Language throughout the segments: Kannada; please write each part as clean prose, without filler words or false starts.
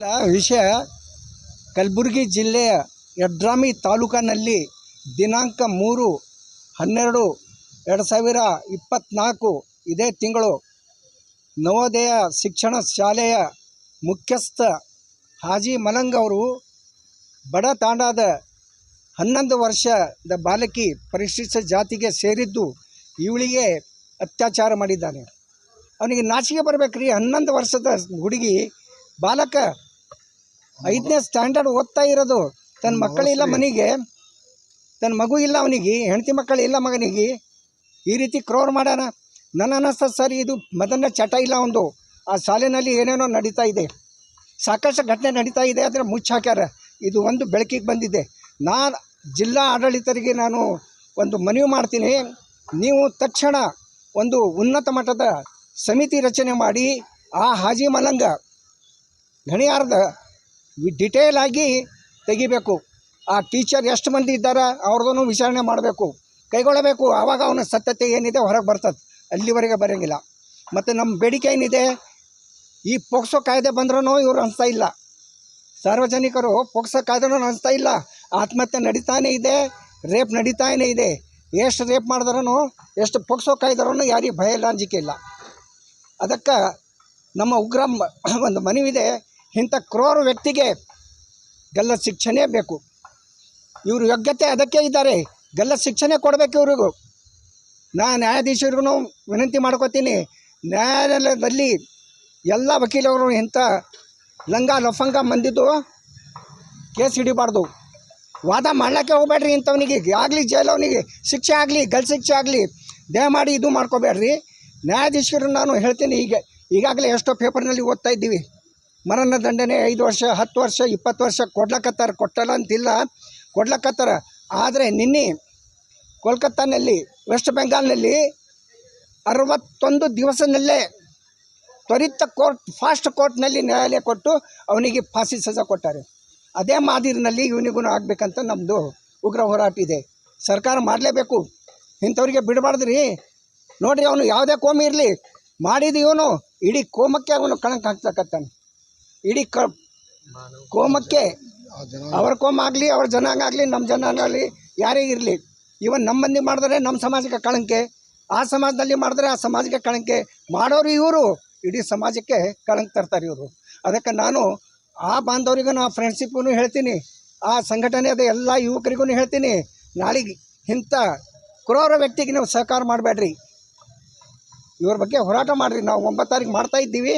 ವಿಷಯ ಕಲಬುರಗಿ ಜಿಲ್ಲೆಯ ಯಡ್ರಾಮಿ ತಾಲೂಕಿನಲ್ಲಿ ದಿನಾಂಕ 3/12/2024 ಇದೇ ತಿಂಗಳು ನವೋದಯ ಶಿಕ್ಷಣ ಶಾಲೆಯ ಮುಖ್ಯಸ್ಥ ಹಾಜಿ ಮಲಂಗ್ ಅವರು ಬಡ ತಾಂಡಾದ 11 ವರ್ಷದ ಬಾಲಕಿ ಪರಿಶಿಷ್ಟ ಜಾತಿಗೆ ಸೇರಿದ್ದು ಇವಳಿಗೆ ಅತ್ಯಾಚಾರ ಮಾಡಿದ್ದಾನೆ. ಅವನಿಗೆ ನಾಚಿಕೆ ಬರಬೇಕ್ರಿ. 11 ವರ್ಷದ ಹುಡುಗಿ ಬಾಲಕ 5ನೇ ಸ್ಟ್ಯಾಂಡರ್ಡ್ ಓದ್ತಾ ಇರೋದು. ತನ್ನ ಮಕ್ಕಳಿಲ್ಲ, ಮನೆಗೆ ತನ್ನ ಮಗು ಇಲ್ಲ, ಅವನಿಗೆ ಹೆಂಡತಿ ಮಕ್ಕಳಿಲ್ಲ, ಮಗನಿಗೆ ಈ ರೀತಿ ಕ್ರೌರ್ ಮಾಡ್ಯಾನ. ನನ್ನ ಅನ್ನಿಸ್ತದೆ ಸರ್, ಇದು ಮೊದಲನೇ ಚಟ ಇಲ್ಲ ಒಂದು. ಆ ಶಾಲೆಯಲ್ಲಿ ಏನೇನೋ ನಡೀತಾ ಇದೆ, ಸಾಕಷ್ಟು ಘಟನೆ ನಡೀತಾ ಇದೆ, ಆದರೆ ಮುಚ್ಚಾಕ್ಯಾರ. ಇದು ಒಂದು ಬೆಳಕಿಗೆ ಬಂದಿದೆ. ನಾನು ಜಿಲ್ಲಾ ಆಡಳಿತರಿಗೆ ನಾನು ಒಂದು ಮನವಿ ಮಾಡ್ತೀನಿ. ನೀವು ತಕ್ಷಣ ಒಂದು ಉನ್ನತ ಮಟ್ಟದ ಸಮಿತಿ ರಚನೆ ಮಾಡಿ ಆ ಹಾಜಿ ಮಲಂಗ ಗಣಿಯಾರ್ದ ಡಿಟೇಲ್ ಆಗಿ ತೆಗಿಬೇಕು. ಆ ಟೀಚರ್ ಎಷ್ಟು ಮಂದಿ ಇದ್ದಾರೆ ಅವ್ರದ್ದೂ ವಿಚಾರಣೆ ಮಾಡಬೇಕು, ಕೈಗೊಳ್ಳಬೇಕು. ಆವಾಗ ಅವನ ಸತ್ಯತೆ ಏನಿದೆ ಹೊರಗೆ ಬರ್ತದೆ, ಅಲ್ಲಿವರೆಗೆ ಬರೋಂಗಿಲ್ಲ. ಮತ್ತು ನಮ್ಮ ಬೇಡಿಕೆ ಏನಿದೆ, ಈ ಪೋಕ್ಸೋ ಕಾಯ್ದೆ ಬಂದ್ರೂ ಇವರು ಅನಿಸ್ತಾ ಇಲ್ಲ. ಸಾರ್ವಜನಿಕರು ಪೋಕ್ಸೋ ಕಾಯ್ದೆನೂ ಅನಿಸ್ತಾ ಇಲ್ಲ. ಆತ್ಮಹತ್ಯೆ ನಡೀತಾನೇ ಇದೆ, ರೇಪ್ ನಡೀತಾನೇ ಇದೆ. ಎಷ್ಟು ರೇಪ್ ಮಾಡಿದ್ರೂ, ಎಷ್ಟು ಪೋಕ್ಸೋ ಕಾಯ್ದರೂ ಯಾರಿಗೆ ಭಯ ಇಲ್ಲ, ಅಂಜಿಕೆ ಇಲ್ಲ. ಅದಕ್ಕೆ ನಮ್ಮ ಉಗ್ರ ಒಂದು ಮನವಿದೆ, ಇಂಥ ಕ್ರೂರ ವ್ಯಕ್ತಿಗೆ ಗಲ್ಲ ಶಿಕ್ಷಣೆ ಬೇಕು. ಇವರು ಯೋಗ್ಯತೆ ಅದಕ್ಕೆ ಇದ್ದಾರೆ, ಗಲ್ಲ ಶಿಕ್ಷಣೆ ಕೊಡಬೇಕು ಇವ್ರಿಗೂ. ನ್ಯಾಯಾಧೀಶರಿಗೂ ವಿನಂತಿ ಮಾಡ್ಕೋತೀನಿ, ನ್ಯಾಯಾಲಯದಲ್ಲಿ ಎಲ್ಲ ವಕೀಲರು ಇಂಥ ಲಂಗ ಲಫಂಗ ಮಂದಿದ್ದು ಕೇಸ್ ಹಿಡಿಬಾರ್ದು. ವಾದ ಮಾಡ್ಲಿಕ್ಕೆ ಹೋಗ್ಬೇಡ್ರಿ. ಇಂಥವನಿಗೆ ಆಗಲಿ ಜೈಲವನಿಗೆ ಶಿಕ್ಷೆ ಆಗಲಿ, ಗಲ್ ಶಿಕ್ಷೆ ಆಗಲಿ, ದಯಮಾಡಿ ಇದು ಮಾಡ್ಕೋಬೇಡ್ರಿ. ನ್ಯಾಯಾಧೀಶರು ನಾನು ಹೇಳ್ತೀನಿ, ಈಗಾಗಲೇ ಎಷ್ಟೋ ಪೇಪರ್ನಲ್ಲಿ ಓದ್ತಾ ಇದ್ದೀವಿ, ಮರಣ ದಂಡನೆ 5 ವರ್ಷ, 10 ವರ್ಷ, 20 ವರ್ಷ ಕೊಡ್ಲಕ್ಕತ್ತಾರೆ. ಕೊಟ್ಟಲ್ಲ ಅಂತಿಲ್ಲ, ಕೊಡ್ಲಕ್ಕತ್ತಾರೆ. ಆದರೆ ನಿನ್ನೆ ಕೋಲ್ಕತ್ತಾನಲ್ಲಿ, ವೆಸ್ಟ್ ಬೆಂಗಾಲ್ನಲ್ಲಿ 61 ದಿವಸದಲ್ಲೇ ತ್ವರಿತ ಕೋರ್ಟ್, ಫಾಸ್ಟ್ ಕೋರ್ಟ್ನಲ್ಲಿ ನ್ಯಾಯಾಲಯ ಕೊಟ್ಟು ಅವನಿಗೆ ಫಾಸಿ ಸಜಾ ಕೊಟ್ಟಾರೆ. ಅದೇ ಮಾದರಿನಲ್ಲಿ ಇವನಿಗೂ ಆಗಬೇಕಂತ ನಮ್ಮದು ಉಗ್ರ ಹೋರಾಟ ಇದೆ. ಸರ್ಕಾರ ಮಾಡಲೇಬೇಕು, ಇಂಥವ್ರಿಗೆ ಬಿಡಬಾರ್ದ್ರಿ. ನೋಡಿರಿ, ಅವನು ಯಾವುದೇ ಕೋಮ ಇರಲಿ, ಮಾಡಿದ ಇವನು ಇಡೀ ಕೋಮಕ್ಕೆ ಅವನು ಕಳಂಕ ಹಾಕ್ತಕ್ಕಂತಾನೆ. ಇಡೀ ಕೋಮಕ್ಕೆ, ಅವ್ರ ಕೋಮ ಆಗಲಿ, ಅವ್ರ ಜನಾಂಗ ಆಗಲಿ, ನಮ್ಮ ಜನಾಂಗ ಆಗಲಿ, ಯಾರೇ ಇರಲಿ, ಇವನ್ ನಮ್ಮ ಮಂದಿ ಮಾಡಿದ್ರೆ ನಮ್ಮ ಸಮಾಜಕ್ಕೆ ಕಳಂಕೆ, ಆ ಸಮಾಜದಲ್ಲಿ ಮಾಡಿದ್ರೆ ಆ ಸಮಾಜಕ್ಕೆ ಕಳಂಕೆ. ಮಾಡೋರು ಇವರು ಇಡೀ ಸಮಾಜಕ್ಕೆ ಕಳಂಕ ತರ್ತಾರೆ ಇವರು. ಅದಕ್ಕೆ ನಾನು ಆ ಬಾಂಧವರಿಗೂ, ಆ ಫ್ರೆಂಡ್ಶಿಪ್ಗೂ ಹೇಳ್ತೀನಿ, ಆ ಸಂಘಟನೆಯ ಎಲ್ಲ ಯುವಕರಿಗೂ ಹೇಳ್ತೀನಿ, ನಾಳೆಗೆ ಇಂಥ ಕ್ರೂರ ವ್ಯಕ್ತಿಗೆ ನೀವು ಸಹಕಾರ ಮಾಡಬೇಡ್ರಿ. ಇವ್ರ ಬಗ್ಗೆ ಹೋರಾಟ ಮಾಡಿರಿ. ನಾವು 9 ತಾರೀಕು ಮಾಡ್ತಾ ಇದ್ದೀವಿ,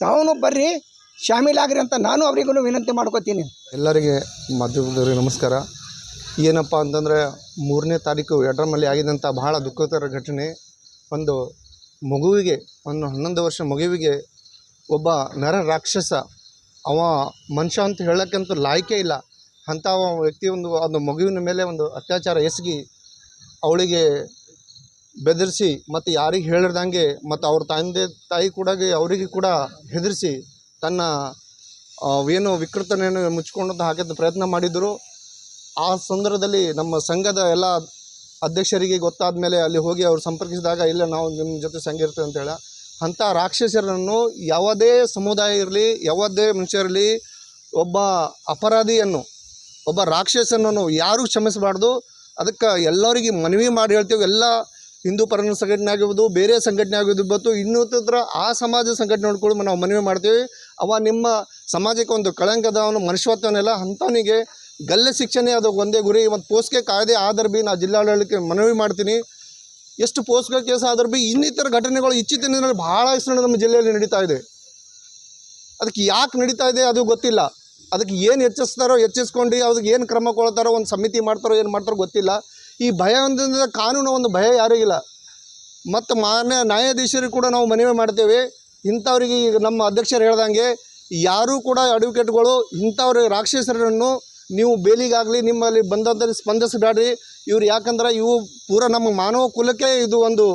ತಾವು ಬರ್ರಿ, ಶಾಮೀಲಾಗ್ರಿ ಅಂತ ನಾನು ಅವರಿಗೂ ವಿನಂತಿ ಮಾಡ್ಕೋತೀನಿ. ಎಲ್ಲರಿಗೆ ಮಾಧ್ಯಮದವರಿಗೆ ನಮಸ್ಕಾರ. ಏನಪ್ಪ ಅಂತಂದರೆ 3ನೇ ತಾರೀಕು ಯಡ್ರಾಮಲ್ಲಿ ಆಗಿದಂಥ ಬಹಳ ದುಃಖಕರ ಘಟನೆ. ಒಂದು ಮಗುವಿಗೆ, ಒಂದು 11 ವರ್ಷ ಮಗುವಿಗೆ ಒಬ್ಬ ನರ ರಾಕ್ಷಸ, ಅವ ಮನುಷ್ಯ ಅಂತ ಹೇಳೋಕ್ಕಂತೂ ಲಾಯ್ಕೆ ಇಲ್ಲ ಅಂಥ ವ್ಯಕ್ತಿ ಒಂದು ಮಗುವಿನ ಮೇಲೆ ಒಂದು ಅತ್ಯಾಚಾರ ಎಸಗಿ ಅವಳಿಗೆ ಬೆದರಿಸಿ, ಮತ್ತು ಯಾರಿಗೆ ಹೇಳಿರ್ದಂಗೆ, ಮತ್ತು ಅವ್ರ ತಾಯಿ ಕೂಡ ಅವರಿಗೆ ಕೂಡ ಹೆದರಿಸಿ ತನ್ನ ಏನು ವಿಕೃತನೆಯನ್ನು ಮುಚ್ಚಿಕೊಂಡಂತ ಹಾಕಿದ ಪ್ರಯತ್ನ ಮಾಡಿದರು. ಆ ಸಂದರ್ಭದಲ್ಲಿ ನಮ್ಮ ಸಂಘದ ಎಲ್ಲ ಅಧ್ಯಕ್ಷರಿಗೆ ಗೊತ್ತಾದ ಮೇಲೆ ಅಲ್ಲಿ ಹೋಗಿ ಅವ್ರು ಸಂಪರ್ಕಿಸಿದಾಗ, ಇಲ್ಲ ನಾವು ನಿಮ್ಮ ಜೊತೆ ಸಂಘ ಇರ್ತೇವೆ ಅಂತೇಳಿ, ಅಂಥ ರಾಕ್ಷಸರನ್ನು ಯಾವುದೇ ಸಮುದಾಯ ಇರಲಿ, ಯಾವುದೇ ಮನುಷ್ಯ ಇರಲಿ, ಒಬ್ಬ ಅಪರಾಧಿಯನ್ನು, ಒಬ್ಬ ರಾಕ್ಷಸನನ್ನು ಯಾರೂ ಕ್ಷಮಿಸಬಾರ್ದು. ಅದಕ್ಕೆ ಎಲ್ಲರಿಗೆ ಮನವಿ ಮಾಡಿ ಹೇಳ್ತೀವಿ. ಎಲ್ಲ ಹಿಂದೂ ಪರ ಸಂಘಟನೆ ಆಗಿರ್ಬೋದು, ಬೇರೆ ಸಂಘಟನೆ ಆಗಿರ್ಬೋದು, ಇನ್ನೂತರ ಆ ಸಮಾಜ ಸಂಘಟನೆ ನೋಡ್ಕೊಂಡು ನಾವು ಮನವಿ ಮಾಡ್ತೀವಿ. ಅವ ನಿಮ್ಮ ಸಮಾಜಕ್ಕೆ ಒಂದು ಕಳಂಕದ ಅವನು ಮನುಷ್ಯತ್ವನೆಲ್ಲ, ಅಂಥವನಿಗೆ ಗಲ್ಲೆ ಶಿಕ್ಷಣೆ ಅದು ಒಂದೇ ಗುರಿ. ಮತ್ತು ಪೋಸ್ಕೆ ಕಾಯ್ದೆ ಆದರೂ ಭೀ ನಾನು ಜಿಲ್ಲಾಡಳಿತಕ್ಕೆ ಮನವಿ ಮಾಡ್ತೀನಿ. ಎಷ್ಟು ಪೋಸ್ಕೋ ಕೇಸ್ ಆದರೂ ಭೀ ಇನ್ನಿತರ ಘಟನೆಗಳು ಇತ್ತೀಚಿನ ದಿನಗಳಲ್ಲಿ ಭಾಳ ಹೆಸರು ನಮ್ಮ ಜಿಲ್ಲೆಯಲ್ಲಿ ನಡೀತಾ ಇದೆ. ಅದಕ್ಕೆ ಯಾಕೆ ನಡೀತಾ ಇದೆ ಅದು ಗೊತ್ತಿಲ್ಲ. ಅದಕ್ಕೆ ಏನು ಹೆಚ್ಚಿಸ್ಕೊಂಡು ಅದಕ್ಕೆ ಏನು ಕ್ರಮ ಕೊಳ್ತಾರೋ, ಒಂದು ಸಮಿತಿ ಮಾಡ್ತಾರೋ, ಏನು ಮಾಡ್ತಾರೋ ಗೊತ್ತಿಲ್ಲ. ಈ ಭಯ ಒಂದಿಂದ ಕಾನೂನು ಒಂದು ಭಯ ಯಾರಿಗಿಲ್ಲ. ಮತ್ತು ಮಾನ್ಯ ನ್ಯಾಯಾಧೀಶರಿಗೆ ಕೂಡ ನಾವು ಮನವಿ ಮಾಡ್ತೇವೆ, ಇಂಥವ್ರಿಗೆ ನಮ್ಮ ಅಧ್ಯಕ್ಷರು ಹೇಳ್ದಂಗೆ ಯಾರೂ ಕೂಡ ಅಡ್ವೊಕೇಟ್ಗಳು ಇಂಥವ್ರ ರಾಕ್ಷಸರನ್ನು ನೀವು ಬೇಲಿಗಾಗಲಿ ನಿಮ್ಮಲ್ಲಿ ಬಂದಂಥಲ್ಲಿ ಸ್ಪಂದಿಸಬೇಡ್ರಿ. ಇವ್ರು ಯಾಕಂದ್ರೆ ಇವು ಪೂರ ನಮ್ಮ ಮಾನವ ಕುಲಕ್ಕೆ ಇದು ಒಂದು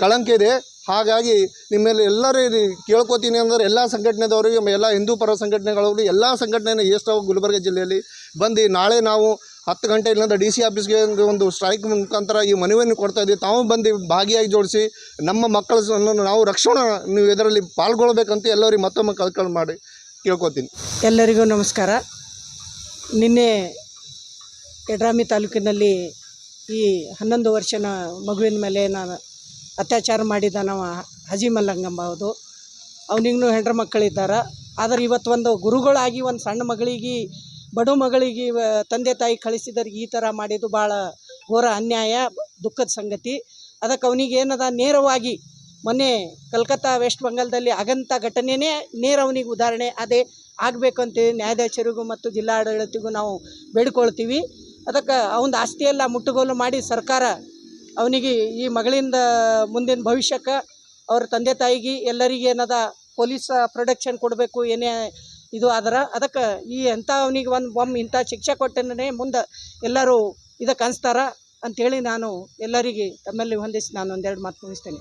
ಕಳಂಕ ಇದೆ. ಹಾಗಾಗಿ ನಿಮ್ಮಲ್ಲಿ ಎಲ್ಲರೂ ಕೇಳ್ಕೊತೀನಿ ಅಂದ್ರೆ ಎಲ್ಲ ಸಂಘಟನೆದವ್ರಿಗೆ, ಎಲ್ಲ ಹಿಂದೂ ಪರ ಸಂಘಟನೆಗಳವ್ರಿಗೆ, ಎಲ್ಲ ಸಂಘಟನೆ ಎಷ್ಟು ಗುಲ್ಬರ್ಗ ಜಿಲ್ಲೆಯಲ್ಲಿ ಬಂದು ನಾಳೆ ನಾವು 10 ಗಂಟೆಯಿಂದ DC ಆಫೀಸ್ಗೆ ಒಂದು ಸ್ಟ್ರೈಕ್ ಮುಖಾಂತರ ಈ ಮನವಿಯನ್ನು ಕೊಡ್ತಾ ಇದ್ದೀವಿ. ತಾವು ಬಂದು ಭಾಗಿಯಾಗಿ ಜೋಡಿಸಿ ನಮ್ಮ ಮಕ್ಕಳನ್ನು ನಾವು ರಕ್ಷಣೆ, ನೀವು ಇದರಲ್ಲಿ ಪಾಲ್ಗೊಳ್ಬೇಕಂತ ಎಲ್ಲರಿಗೆ ಮತ್ತೊಮ್ಮೆ ಕಳ್ಕೊಂಡು ಮಾಡಿ ಕೇಳ್ಕೊತೀನಿ. ಎಲ್ಲರಿಗೂ ನಮಸ್ಕಾರ. ನಿನ್ನೆ ಯಡ್ರಾಮಿ ತಾಲೂಕಿನಲ್ಲಿ ಈ 11 ವರ್ಷದ ಮಗುವಿನ ಮೇಲೆ ನಾನು ಅತ್ಯಾಚಾರ ಮಾಡಿದ ನಾವು ಹಾಜಿ ಮಲ್ಲಂಗಮ್ಮ ಹೌದು. ಅವನಿಗೂ ಹೆಂಡ್ರ ಮಕ್ಕಳಿದ್ದಾರೆ. ಆದರೆ ಇವತ್ತು ಒಂದು ಗುರುಗಳಾಗಿ ಒಂದು ಸಣ್ಣ ಮಗಳಿಗೆ ಬಡ ಮಗಳಿಗೆ ತಂದೆ ತಾಯಿ ಕಳಿಸಿದವ್ರಿಗೆ ಈ ಥರ ಮಾಡಿದ್ದು ಭಾಳ ಘೋರ ಅನ್ಯಾಯ, ದುಃಖದ ಸಂಗತಿ. ಅದಕ್ಕೆ ಅವನಿಗೆ ಏನದ ನೇರವಾಗಿ ಮೊನ್ನೆ ಕಲ್ಕತ್ತಾ ವೆಸ್ಟ್ ಬೆಂಗಾಲ್ದಲ್ಲಿ ಆಗಂಥ ಘಟನೆಯೇ ನೇರ ಅವನಿಗೆ ಉದಾಹರಣೆ ಅದೇ ಆಗಬೇಕಂತೇಳಿ ನ್ಯಾಯಾಧೀಶರಿಗೂ ಮತ್ತು ಜಿಲ್ಲಾಡಳಿತಗೂ ನಾವು ಬೇಡ್ಕೊಳ್ತೀವಿ. ಅದಕ್ಕೆ ಅವನ ಆಸ್ತಿಯೆಲ್ಲ ಮುಟ್ಟುಗೋಲು ಮಾಡಿ ಸರ್ಕಾರ ಅವನಿಗೆ ಈ ಮಗಳಿಂದ ಮುಂದಿನ ಭವಿಷ್ಯಕ್ಕೆ ಅವ್ರ ತಂದೆ ತಾಯಿಗೆ ಎಲ್ಲರಿಗೆ ಏನದ ಪೊಲೀಸ್ ಪ್ರೊಟೆಕ್ಷನ್ ಕೊಡಬೇಕು ಏನೇ ಇದು ಆದ್ರೆ. ಅದಕ್ಕೆ ಈ ಎಂಥ ಅವನಿಗೆ ಒಮ್ಮೆ ಇಂಥ ಶಿಕ್ಷೆ ಕೊಟ್ಟನೇ ಮುಂದೆ ಎಲ್ಲರೂ ಇದಕ್ಕೆ ಅನಿಸ್ತಾರ ಅಂಥೇಳಿ ನಾನು ಎಲ್ಲರಿಗೆ ತಮ್ಮಲ್ಲಿ ಹೊಂದಿಸಿ ನಾನು ಒಂದೆರಡು ಮಾತು ಮುಗಿಸ್ತೇನೆ.